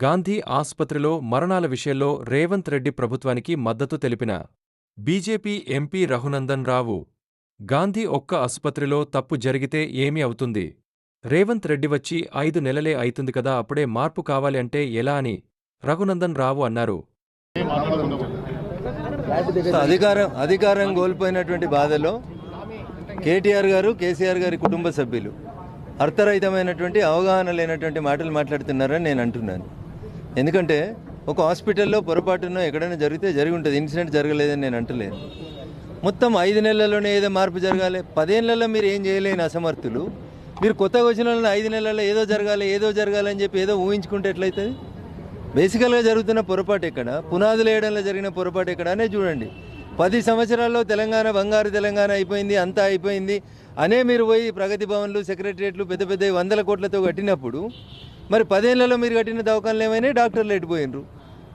గాంధీ ఆస్పత్రిలో మరణాల విషయంలో రేవంత్ రెడ్డి ప్రభుత్వానికి మద్దతు తెలిపిన బీజేపీ ఎంపీ రఘునందన్ రావు, గాంధీ ఒక్క ఆసుపత్రిలో తప్పు జరిగితే ఏమి అవుతుంది? రేవంత్ రెడ్డి వచ్చి 5 నెలలే అయితుంది కదా, అప్పుడే మార్పు కావాలి అంటే ఎలా అని రఘునందన్ రావు అన్నారు. అధికారం కోల్పోయినటువంటి బాధలో కేటీఆర్ గారు, కేసీఆర్ గారి కుటుంబ సభ్యులు అర్థరహితమైనటువంటి అవగాహన లేనటువంటి మాటలు మాట్లాడుతున్నారని నేను అంటున్నాను. ఎందుకంటే ఒక హాస్పిటల్లో పొరపాటున ఎక్కడైనా జరిగితే జరిగి ఉంటుంది, ఇన్సిడెంట్ జరగలేదని నేను అంటలేను. మొత్తం 5 నెలల్లోనే ఏదో మార్పు జరగాలి. 10 ఏళ్లలో మీరు ఏం చేయలేని అసమర్థులు, మీరు కొత్తగా వచ్చిన వాళ్ళని 5 నెలల్లో ఏదో జరగాలని చెప్పి ఏదో ఊహించుకుంటే ఎట్లయితుంది? బేసికల్గా జరుగుతున్న పొరపాటు ఎక్కడ, పునాదులు వేయడంలో జరిగిన పొరపాటు ఎక్కడ అనే చూడండి. 10 సంవత్సరాల్లో తెలంగాణ బంగారు తెలంగాణ అయిపోయింది, అంతా అయిపోయింది అనే మీరు పోయి ప్రగతి భవన్లు, సెక్రటరియట్లు పెద్ద 100 కోట్లతో కట్టినప్పుడు మరి 10 ఏళ్లలో మీరు కట్టిన దవాఖానలు ఏమైనా డాక్టర్లు ఎట్టిపోయినరు?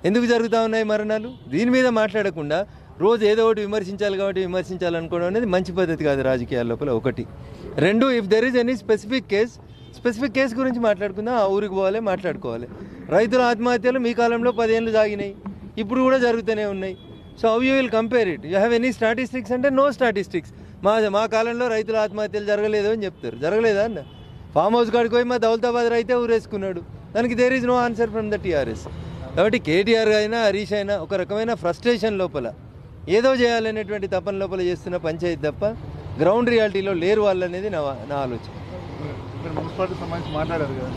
ఎందుకు జరుగుతూ ఉన్నాయి మరణాలు? దీని మీద మాట్లాడకుండా రోజు ఏదో ఒకటి విమర్శించాలి కాబట్టి విమర్శించాలనుకోవడం అనేది మంచి పద్ధతి కాదు రాజకీయాల లోపల. 1. 2, if there is any specific case గురించి మాట్లాడుకుందాం, ఆ ఊరికి పోవాలి, మాట్లాడుకోవాలి. రైతుల ఆత్మహత్యలు మీ కాలంలో 10 ఏళ్ళు సాగినాయి, ఇప్పుడు కూడా జరుగుతూనే ఉన్నాయి. So how you will compare it? You have any statistics అంటే నో స్టాటిస్టిక్స్. మా కాలంలో రైతుల ఆత్మహత్యలు జరగలేదు అని చెప్తారు. జరగలేదా అన్న? ఫామ్ హౌస్ కాడికి పోయి మా దౌలతాబాద్ రైతే ఊరేసుకున్నాడు. దానికి there is no answer from the TRS. కాబట్టి కేటీఆర్ అయినా హరీష్ అయినా ఒక రకమైన ఫ్రస్ట్రేషన్ లోపల ఏదో చేయాలనేటువంటి తపన లోపల చేస్తున్న పంచాయతీ తప్ప గ్రౌండ్ రియాలిటీలో లేరు వాళ్ళు అనేది నా ఆలోచన. మున్సిపాలిటీ సంబంధించి మాట్లాడారు కదా.